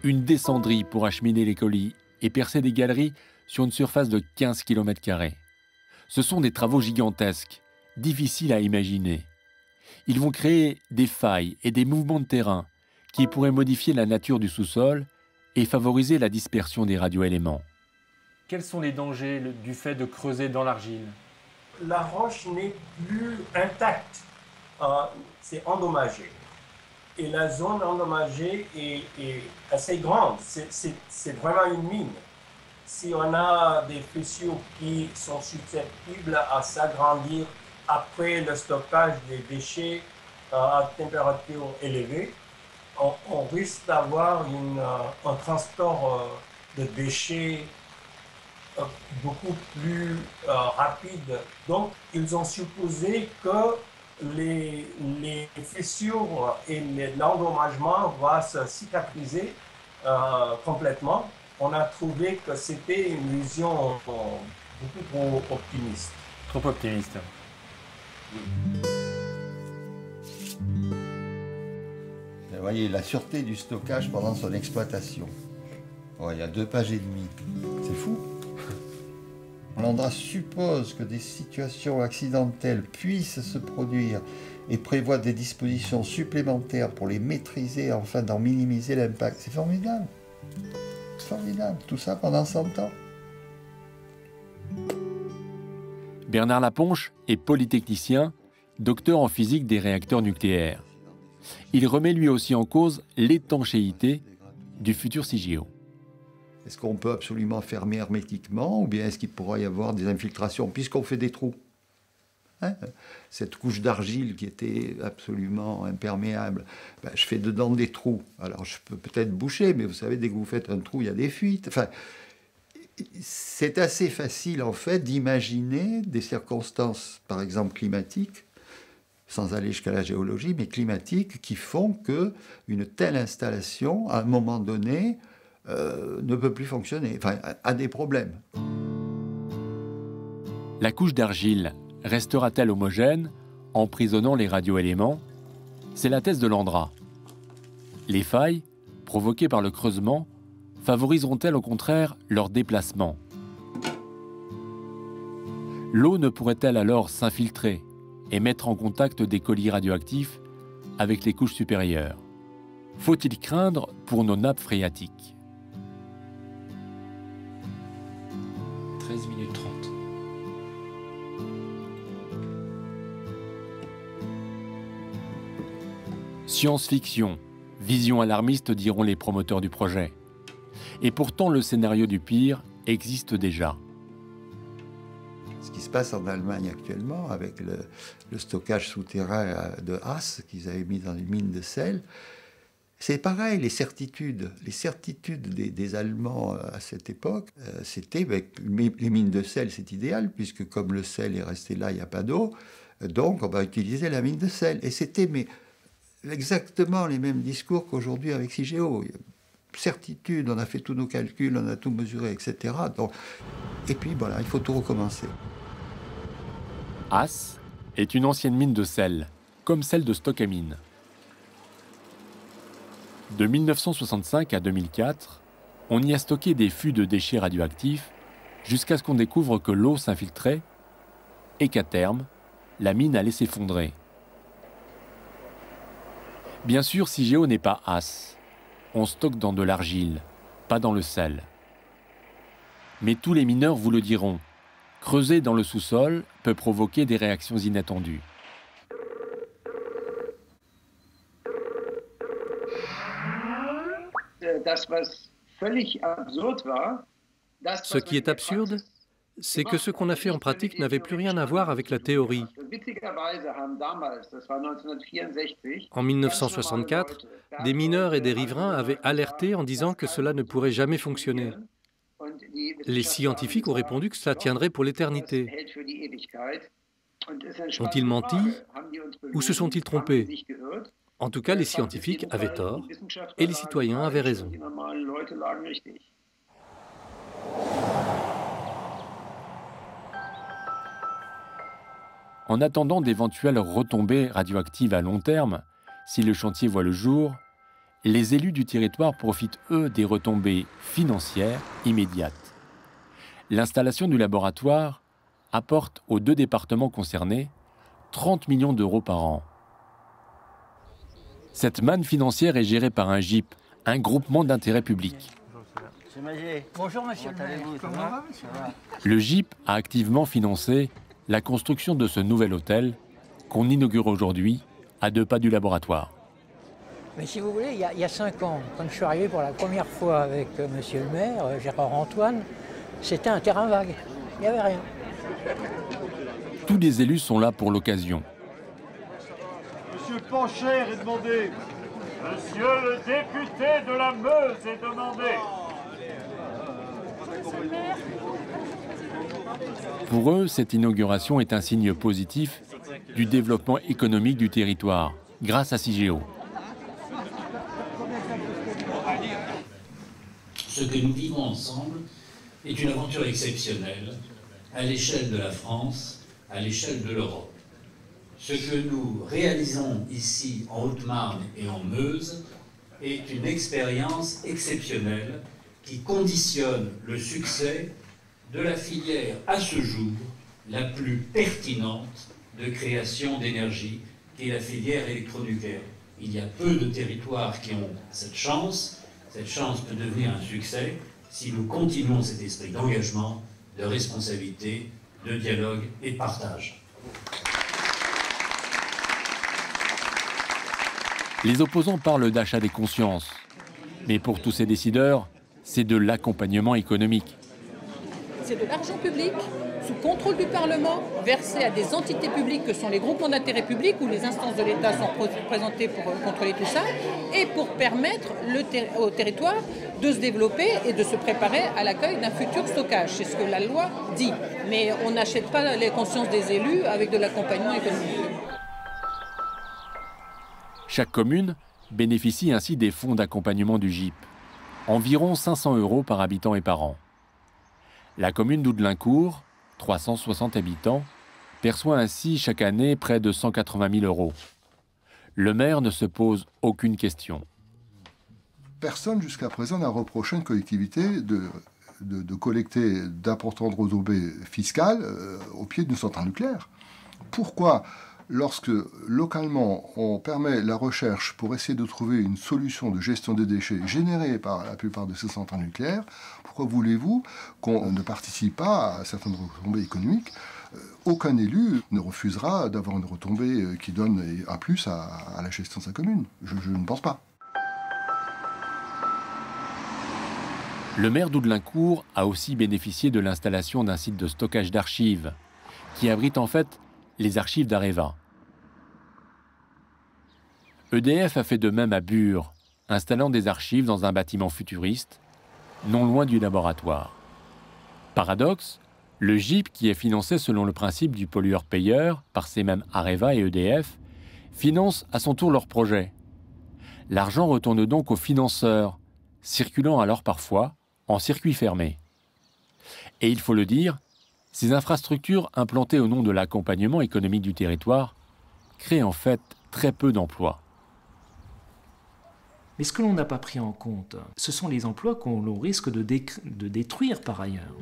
une descendrie pour acheminer les colis et percer des galeries sur une surface de 15 km². Ce sont des travaux gigantesques, difficiles à imaginer. Ils vont créer des failles et des mouvements de terrain qui pourraient modifier la nature du sous-sol et favoriser la dispersion des radioéléments. Quels sont les dangers du fait de creuser dans l'argile? La roche n'est plus intacte, c'est endommagé. Et la zone endommagée est assez grande, c'est vraiment une mine. Si on a des faisceaux qui sont susceptibles à s'agrandir après le stockage des déchets à température élevée, on risque d'avoir un transport de déchets beaucoup plus rapide. Donc, ils ont supposé que les fissures et l'endommagement va se cicatriser complètement. On a trouvé que c'était une vision beaucoup trop optimiste. Trop optimiste. Vous voyez, la sûreté du stockage pendant son exploitation. Ouais, il y a 2 pages et demie. C'est fou. L'ANDRA suppose que des situations accidentelles puissent se produire et prévoit des dispositions supplémentaires pour les maîtriser afin d'en minimiser l'impact. C'est formidable. C'est formidable. Tout ça pendant 100 ans. Bernard Laponche est polytechnicien, docteur en physique des réacteurs nucléaires. Il remet lui aussi en cause l'étanchéité du futur CIGEO. Est-ce qu'on peut absolument fermer hermétiquement ou bien est-ce qu'il pourra y avoir des infiltrations puisqu'on fait des trous, hein? Cette couche d'argile qui était absolument imperméable, ben, je fais dedans des trous. Alors je peux peut-être boucher, mais vous savez, dès que vous faites un trou, il y a des fuites. Enfin, c'est assez facile en fait d'imaginer des circonstances, par exemple climatiques, sans aller jusqu'à la géologie, mais climatiques, qui font qu'une telle installation, à un moment donné, ne peut plus fonctionner, enfin, a des problèmes. La couche d'argile restera-t-elle homogène, emprisonnant les radioéléments? C'est la thèse de l'ANDRA. Les failles, provoquées par le creusement, favoriseront-elles au contraire leur déplacement? L'eau ne pourrait-elle alors s'infiltrer et mettre en contact des colis radioactifs avec les couches supérieures? Faut-il craindre pour nos nappes phréatiques? 13 minutes 30. Science-fiction, vision alarmiste diront les promoteurs du projet. Et pourtant le scénario du pire existe déjà. Ce qui se passe en Allemagne actuellement avec le stockage souterrain de Haas qu'ils avaient mis dans une mine de sel, c'est pareil, les certitudes des Allemands à cette époque, c'était, les mines de sel, c'est idéal, puisque comme le sel est resté là, il n'y a pas d'eau, donc on va utiliser la mine de sel. Et c'était exactement les mêmes discours qu'aujourd'hui avec CIGEO. Certitude, on a fait tous nos calculs, on a tout mesuré, etc. Donc, et puis voilà, il faut tout recommencer. Haas est une ancienne mine de sel, comme celle de Stockamine. De 1965 à 2004, on y a stocké des fûts de déchets radioactifs jusqu'à ce qu'on découvre que l'eau s'infiltrait et qu'à terme, la mine allait s'effondrer. Bien sûr, CIGEO n'est pas Haas. On stocke dans de l'argile, pas dans le sel. Mais tous les mineurs vous le diront, creuser dans le sous-sol peut provoquer des réactions inattendues. Ce qui est absurde, c'est que ce qu'on a fait en pratique n'avait plus rien à voir avec la théorie. En 1964, des mineurs et des riverains avaient alerté en disant que cela ne pourrait jamais fonctionner. Les scientifiques ont répondu que cela tiendrait pour l'éternité. Ont-ils menti ou se sont-ils trompés? En tout cas, les scientifiques avaient tort et les citoyens avaient raison. En attendant d'éventuelles retombées radioactives à long terme, si le chantier voit le jour, les élus du territoire profitent, eux, des retombées financières immédiates. L'installation du laboratoire apporte aux 2 départements concernés 30 millions d'euros par an. Cette manne financière est gérée par un GIP, un groupement d'intérêt public. Bonjour monsieur le maire. Comment va monsieur? Le GIP a activement financé la construction de ce nouvel hôtel qu'on inaugure aujourd'hui à 2 pas du laboratoire. Mais si vous voulez, il y a 5 ans, quand je suis arrivé pour la première fois avec monsieur le maire, Gérard Antoine, c'était un terrain vague. Il n'y avait rien. Tous les élus sont là pour l'occasion. Monsieur Pancher est demandé. Monsieur le député de la Meuse est demandé. Monsieur le maire, Pour eux, cette inauguration est un signe positif du développement économique du territoire, grâce à Cigéo. Ce que nous vivons ensemble est une aventure exceptionnelle à l'échelle de la France, à l'échelle de l'Europe. Ce que nous réalisons ici en Haute-Marne et en Meuse est une expérience exceptionnelle qui conditionne le succès de la filière à ce jour la plus pertinente de création d'énergie, qui est la filière électronucléaire. Il y a peu de territoires qui ont cette chance. Cette chance peut devenir un succès si nous continuons cet esprit d'engagement, de responsabilité, de dialogue et de partage. Les opposants parlent d'achat des consciences. Mais pour tous ces décideurs, c'est de l'accompagnement économique. C'est de l'argent public, sous contrôle du Parlement, versé à des entités publiques que sont les groupements d'intérêt public où les instances de l'État sont représentées pour contrôler tout ça et pour permettre au territoire de se développer et de se préparer à l'accueil d'un futur stockage. C'est ce que la loi dit. Mais on n'achète pas les consciences des élus avec de l'accompagnement économique. Chaque commune bénéficie ainsi des fonds d'accompagnement du GIP. Environ 500 € par habitant et par an. La commune d'Oudelincourt, 360 habitants, perçoit ainsi chaque année près de 180 000 €. Le maire ne se pose aucune question. Personne jusqu'à présent n'a reproché à une collectivité de collecter d'importantes retombées fiscales au pied d'une centrale nucléaire. Pourquoi, lorsque localement on permet la recherche pour essayer de trouver une solution de gestion des déchets générés par la plupart de ces centrales nucléaires, pourquoi voulez-vous qu'on ne participe pas à certaines retombées économiques? Aucun élu ne refusera d'avoir une retombée qui donne un plus à la gestion de sa commune. Je ne pense pas. Le maire d'Oudelincourt a aussi bénéficié de l'installation d'un site de stockage d'archives, qui abrite en fait les archives d'Areva. EDF a fait de même à Bure, installant des archives dans un bâtiment futuriste, non loin du laboratoire. Paradoxe, le GIP, qui est financé selon le principe du pollueur-payeur par ces mêmes Areva et EDF, finance à son tour leur projet. L'argent retourne donc aux financeurs, circulant alors parfois en circuit fermé. Et il faut le dire, ces infrastructures implantées au nom de l'accompagnement économique du territoire créent en fait très peu d'emplois. Mais ce que l'on n'a pas pris en compte, ce sont les emplois qu'on risque de détruire par ailleurs.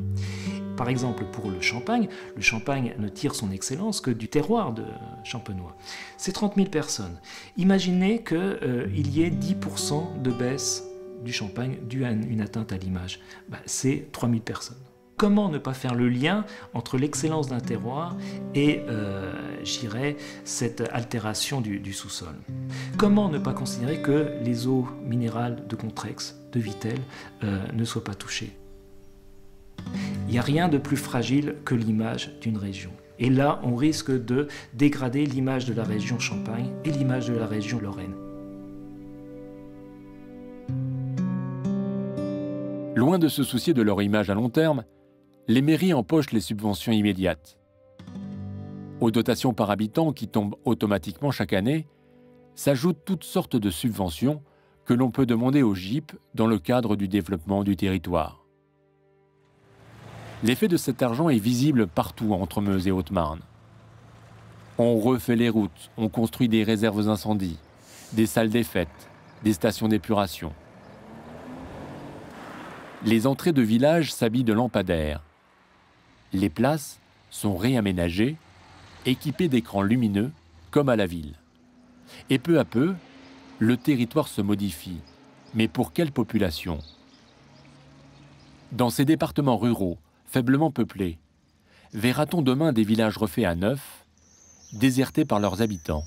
Par exemple, pour le Champagne ne tire son excellence que du terroir de champenois. C'est 30 000 personnes. Imaginez qu'il y ait 10% de baisse du Champagne due à une atteinte à l'image. C'est 3 000 personnes. Comment ne pas faire le lien entre l'excellence d'un terroir et, cette altération du sous-sol? Comment ne pas considérer que les eaux minérales de Contrex, de Vittel, ne soient pas touchées? Il n'y a rien de plus fragile que l'image d'une région. Et là, on risque de dégrader l'image de la région Champagne et l'image de la région Lorraine. Loin de se soucier de leur image à long terme, les mairies empochent les subventions immédiates. Aux dotations par habitant qui tombent automatiquement chaque année, s'ajoutent toutes sortes de subventions que l'on peut demander au GIP dans le cadre du développement du territoire. L'effet de cet argent est visible partout entre Meuse et Haute-Marne. On refait les routes, on construit des réserves incendies, des salles des fêtes, des stations d'épuration. Les entrées de villages s'habillent de lampadaires. Les places sont réaménagées, équipées d'écrans lumineux, comme à la ville. Et peu à peu, le territoire se modifie. Mais pour quelle population? Dans ces départements ruraux, faiblement peuplés, verra-t-on demain des villages refaits à neuf, désertés par leurs habitants?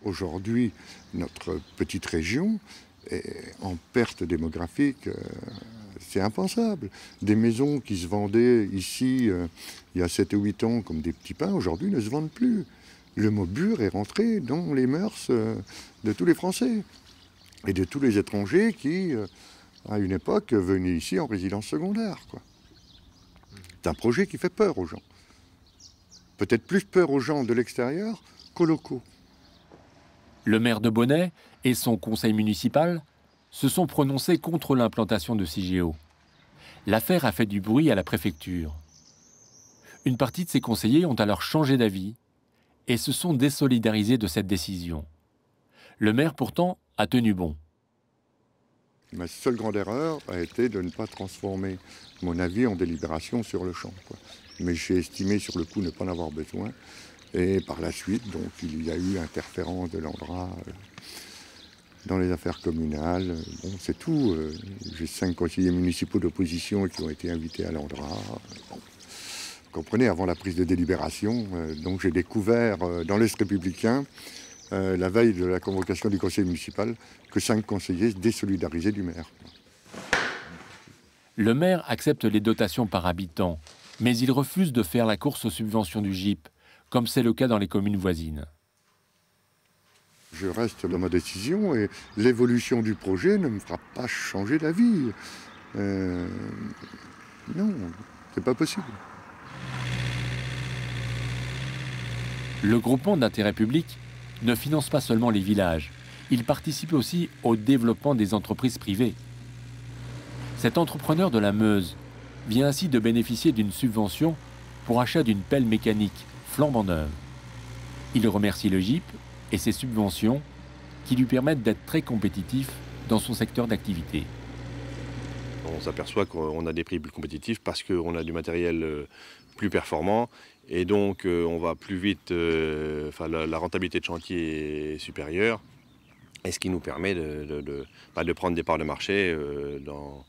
Aujourd'hui, notre petite région est en perte démographique. C'est impensable. Des maisons qui se vendaient ici il y a 7 ou 8 ans comme des petits pains, aujourd'hui ne se vendent plus. Le mot Bure est rentré dans les mœurs de tous les Français et de tous les étrangers qui, à une époque, venaient ici en résidence secondaire, quoi. C'est un projet qui fait peur aux gens. Peut-être plus peur aux gens de l'extérieur qu'aux locaux. Le maire de Bonney et son conseil municipal se sont prononcés contre l'implantation de Cigéo. L'affaire a fait du bruit à la préfecture. Une partie de ses conseillers ont alors changé d'avis et se sont désolidarisés de cette décision. Le maire, pourtant, a tenu bon. Ma seule grande erreur a été de ne pas transformer mon avis en délibération sur le champ, quoi. Mais j'ai estimé sur le coup ne pas en avoir besoin. Et par la suite, donc, il y a eu interférence de l'Andra dans les affaires communales. Bon, c'est tout. J'ai 5 conseillers municipaux d'opposition qui ont été invités à l'Andra. Bon. Vous comprenez, avant la prise de délibération, donc j'ai découvert dans l'Est républicain, la veille de la convocation du conseil municipal, que 5 conseillers se désolidarisaient du maire. Le maire accepte les dotations par habitant, mais il refuse de faire la course aux subventions du GIP, comme c'est le cas dans les communes voisines. Je reste dans ma décision et l'évolution du projet ne me fera pas changer d'avis. Non, c'est pas possible. Le groupement d'intérêt public ne finance pas seulement les villages, il participe aussi au développement des entreprises privées. Cet entrepreneur de la Meuse vient ainsi de bénéficier d'une subvention pour achat d'une pelle mécanique flambant neuve. Il remercie le GIP et ses subventions qui lui permettent d'être très compétitif dans son secteur d'activité. On s'aperçoit qu'on a des prix plus compétitifs parce qu'on a du matériel plus performant et donc on va plus vite, la rentabilité de chantier est supérieure et ce qui nous permet de prendre des parts de marché dans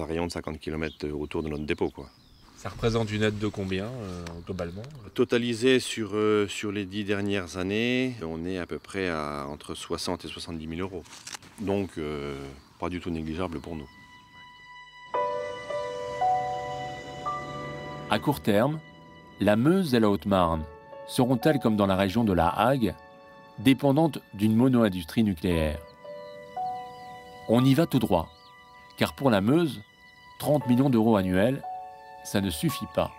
un rayon de 50 km autour de notre dépôt, quoi. Ça représente une aide de combien, globalement? Totalisé sur les 10 dernières années, on est à peu près à entre 60 et 70 000 euros. Donc, pas du tout négligeable pour nous. À court terme, la Meuse et la Haute-Marne seront-elles, comme dans la région de la Hague, dépendantes d'une mono-industrie nucléaire? On y va tout droit, car pour la Meuse, 30 millions d'euros annuels, ça ne suffit pas.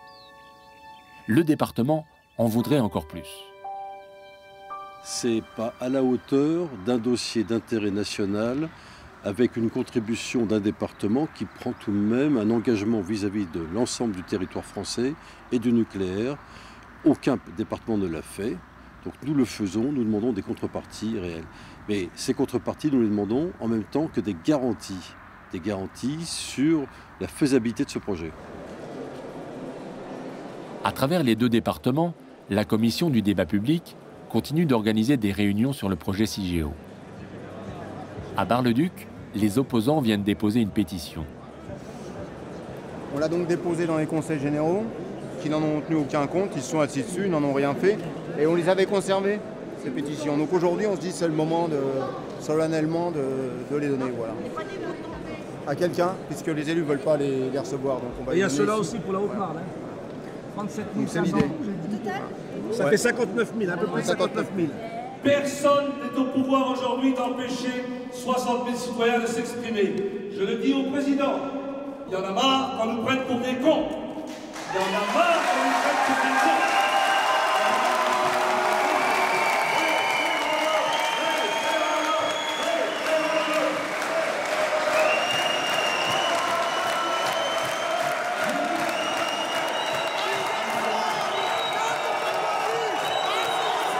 Le département en voudrait encore plus. C'est pas à la hauteur d'un dossier d'intérêt national avec une contribution d'un département qui prend tout de même un engagement vis-à-vis de l'ensemble du territoire français et du nucléaire. Aucun département ne l'a fait. Donc nous le faisons, nous demandons des contreparties réelles. Mais ces contreparties, nous les demandons en même temps que des garanties sur la faisabilité de ce projet. À travers les 2 départements, la commission du débat public continue d'organiser des réunions sur le projet Cigéo. À Bar-le-Duc, les opposants viennent déposer une pétition. On l'a donc déposée dans les conseils généraux, qui n'en ont tenu aucun compte, ils se sont assis dessus, ils n'en ont rien fait, et on les avait conservées, ces pétitions. Donc aujourd'hui, on se dit que c'est le moment solennellement de les donner, voilà. À quelqu'un, puisque les élus ne veulent pas les recevoir. Donc on va il y a ceux-là aussi pour la Haute-Marne. 37 000, c'est l'idée. Ça fait 59 000, à peu près 59 000. Personne n'est au pouvoir aujourd'hui d'empêcher 60 000 citoyens de s'exprimer. Je le dis au président, il y en a marre qu'on nous prenne pour des cons. Il y en a marre qu'on nous prenne pour des cons.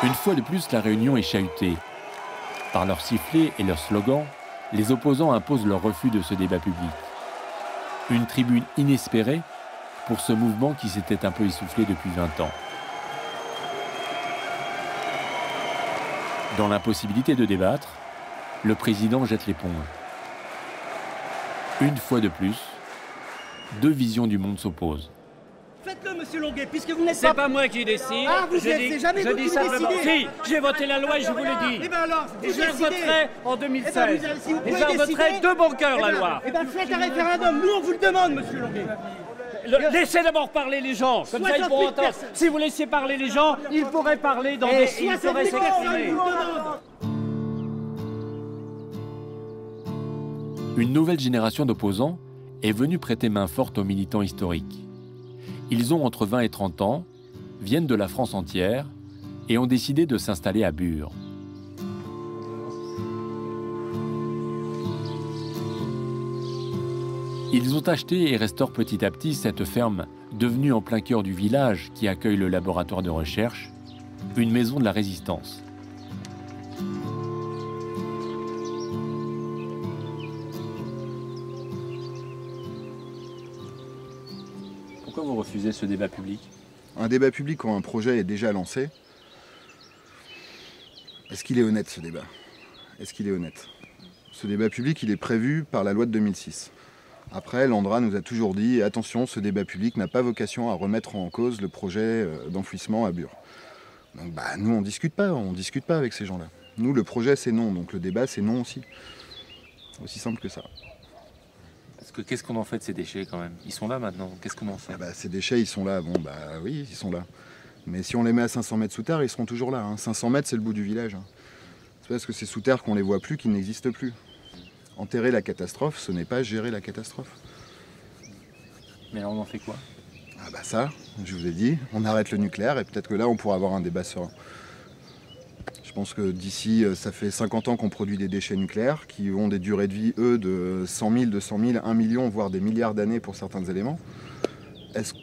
Une fois de plus, la réunion est chahutée. Par leurs sifflets et leurs slogans, les opposants imposent leur refus de ce débat public. Une tribune inespérée pour ce mouvement qui s'était un peu essoufflé depuis 20 ans. Dans l'impossibilité de débattre, le président jette l'éponge. Une fois de plus, 2 visions du monde s'opposent. Faites-le, monsieur Longuet, puisque vous n'êtes pas... C'est pas moi qui décide. Ah, vous c'est jamais vous qui décidez. Si, j'ai voté la loi et je vous le dis. Eh ben alors, et je la voterai en 2016. Eh ben, si vous et je la voterai de bon cœur, la loi. Eh ben, faites un référendum. Nous, on vous le demande, monsieur Longuet. Laissez d'abord parler les gens. Comme ça, ils pourront entendre. Si vous laissiez parler les gens, ils pourraient parler dans des... Ils pourraient s'exprimer. Une nouvelle génération d'opposants est venue prêter main forte aux militants historiques. Ils ont entre 20 et 30 ans, viennent de la France entière et ont décidé de s'installer à Bure. Ils ont acheté et restaurent petit à petit cette ferme devenue en plein cœur du village qui accueille le laboratoire de recherche, une maison de la résistance. Pourquoi vous refusez ce débat public? Un débat public quand un projet est déjà lancé, est-ce qu'il est honnête ce débat? Est-ce qu'il est honnête? Ce débat public, il est prévu par la loi de 2006. Après, l'ANDRA nous a toujours dit, attention, ce débat public n'a pas vocation à remettre en cause le projet d'enfouissement à Bure. Donc nous, on discute pas avec ces gens-là. Nous, le projet, c'est non, donc le débat, c'est non aussi. Aussi simple que ça. Parce que qu'est-ce qu'on en fait de ces déchets quand même? Ils sont là maintenant, qu'est-ce qu'on en fait? Ces déchets, ils sont là, oui, ils sont là. Mais si on les met à 500 mètres sous terre, ils seront toujours là. 500 mètres, c'est le bout du village. C'est parce que c'est sous terre qu'on les voit plus qu'ils n'existent plus. Enterrer la catastrophe, ce n'est pas gérer la catastrophe. Mais là, on en fait quoi? Ça, je vous ai dit, on arrête le nucléaire et peut-être que là, on pourra avoir un débat serein. Je pense que d'ici, ça fait 50 ans qu'on produit des déchets nucléaires qui ont des durées de vie, eux, de 100 000, 200 000, 1 million, voire des milliards d'années pour certains éléments. Est-ce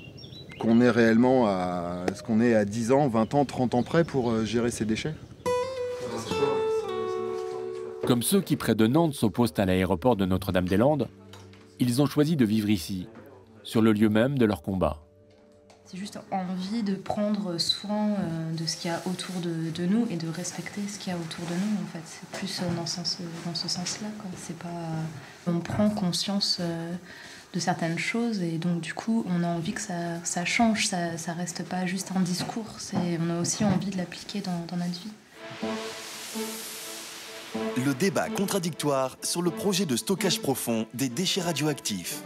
qu'on est réellement à 10 ans, 20 ans, 30 ans près pour gérer ces déchets? Comme ceux qui, près de Nantes, s'opposent à l'aéroport de Notre-Dame-des-Landes, ils ont choisi de vivre ici, sur le lieu même de leur combat. C'est juste envie de prendre soin de ce qu'il y a autour de nous et de respecter ce qu'il y a autour de nous, en fait. C'est plus dans ce sens-là, quoi. C'est pas... On prend conscience de certaines choses et donc, du coup, on a envie que ça change, ça reste pas juste un discours. On a aussi envie de l'appliquer dans notre vie. Le débat contradictoire sur le projet de stockage profond des déchets radioactifs.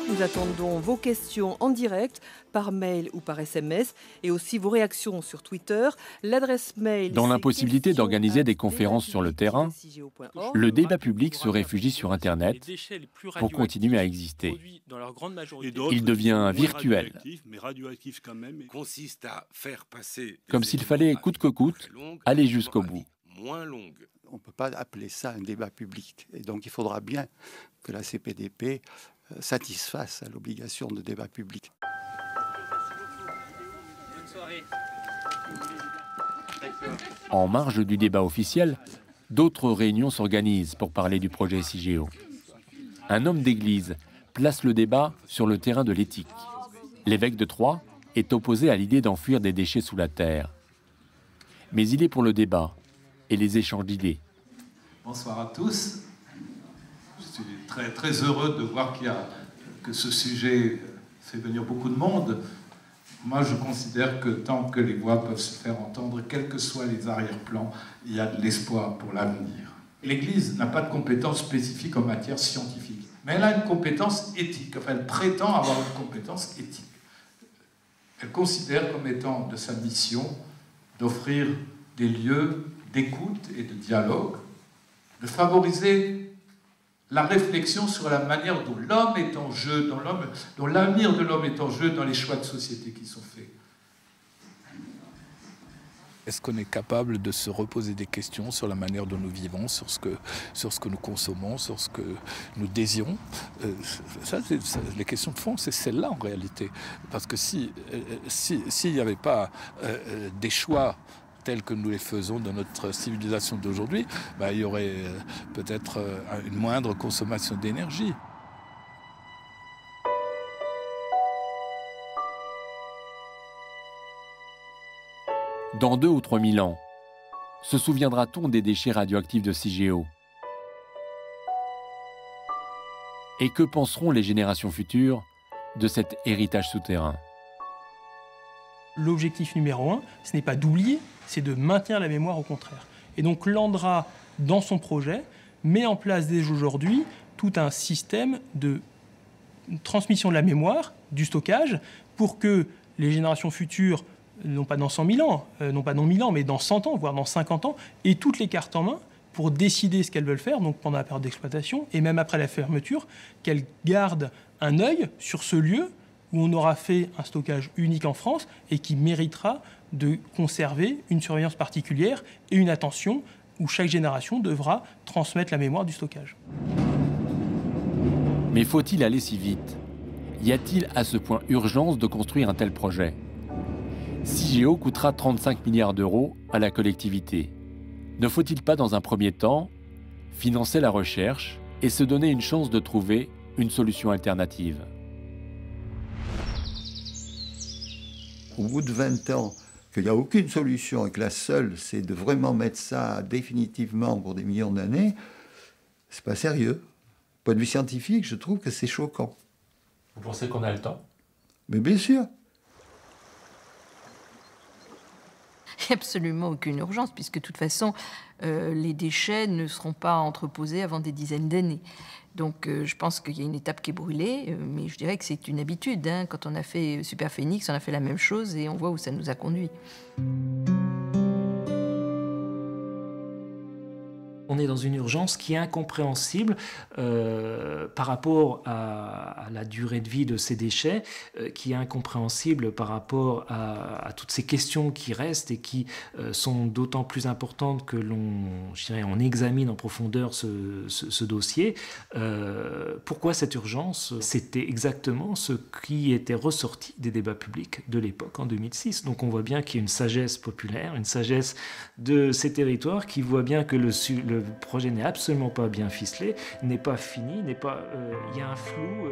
Nous attendons vos questions en direct, par mail ou par SMS, et aussi vos réactions sur Twitter. L'adresse mail... Dans l'impossibilité d'organiser des conférences sur le terrain, le débat public se réfugie sur Internet pour continuer à exister. Il devient virtuel, comme s'il fallait coûte que coûte aller jusqu'au bout. On ne peut pas appeler ça un débat public. Et donc il faudra bien que la CPDP satisfasse à l'obligation de débat public. Bonne soirée. En marge du débat officiel, d'autres réunions s'organisent pour parler du projet CIGEO. Un homme d'église place le débat sur le terrain de l'éthique. L'évêque de Troyes est opposé à l'idée d'enfouir des déchets sous la terre. Mais il est pour le débat et les échanges d'idées. Bonsoir à tous. Je suis très heureux de voir que ce sujet fait venir beaucoup de monde. Moi, je considère que tant que les voix peuvent se faire entendre, quels que soient les arrière-plans, il y a de l'espoir pour l'avenir. L'Église n'a pas de compétences spécifiques en matière scientifique, mais elle a une compétence éthique. Enfin, elle prétend avoir une compétence éthique. Elle considère comme étant de sa mission d'offrir des lieux d'écoute et de dialogue, de favoriser la réflexion sur la manière dont l'homme est en jeu, dont l'avenir de l'homme est en jeu dans les choix de société qui sont faits. Est-ce qu'on est capable de se reposer des questions sur la manière dont nous vivons, sur ce que nous consommons, sur ce que nous désirons? Les questions de fond, c'est celle-là en réalité. Parce que s'il n'y avait pas des choix tels que nous les faisons dans notre civilisation d'aujourd'hui, il y aurait peut-être une moindre consommation d'énergie. Dans 2 ou 3 000 ans, se souviendra-t-on des déchets radioactifs de CIGEO? Et que penseront les générations futures de cet héritage souterrain? L'objectif numéro 1, ce n'est pas d'oublier, c'est de maintenir la mémoire au contraire. Et donc l'ANDRA, dans son projet, met en place dès aujourd'hui tout un système de transmission de la mémoire, du stockage, pour que les générations futures, non pas dans 100 000 ans, non pas dans 1000 ans, mais dans 100 ans, voire dans 50 ans, aient toutes les cartes en main pour décider ce qu'elles veulent faire, donc pendant la période d'exploitation, et même après la fermeture, qu'elles gardent un œil sur ce lieu où on aura fait un stockage unique en France et qui méritera de conserver une surveillance particulière et une attention où chaque génération devra transmettre la mémoire du stockage. Mais faut-il aller si vite? Y a-t-il à ce point urgence de construire un tel projet? Cigéo coûtera 35 milliards d'euros à la collectivité. Ne faut-il pas, dans un premier temps, financer la recherche et se donner une chance de trouver une solution alternative? Au bout de 20 ans, qu'il n'y a aucune solution et que la seule, c'est de vraiment mettre ça définitivement pour des millions d'années, c'est pas sérieux. Du point de vue scientifique, je trouve que c'est choquant. Vous pensez qu'on a le temps? Mais bien sûr. Il n'y a absolument aucune urgence, puisque de toute façon, les déchets ne seront pas entreposés avant des dizaines d'années. Donc je pense qu'il y a une étape qui est brûlée, mais je dirais que c'est une habitude. Hein. Quand on a fait Superphénix, on a fait la même chose et on voit où ça nous a conduit. On est dans une urgence qui est incompréhensible par rapport à la durée de vie de ces déchets, qui est incompréhensible par rapport à toutes ces questions qui restent et qui sont d'autant plus importantes que on examine en profondeur ce dossier. Pourquoi cette urgence? C'était exactement ce qui était ressorti des débats publics de l'époque, en 2006. Donc on voit bien qu'il y a une sagesse populaire, une sagesse de ces territoires qui voit bien que le projet n'est absolument pas bien ficelé, n'est pas fini, il y a un flou.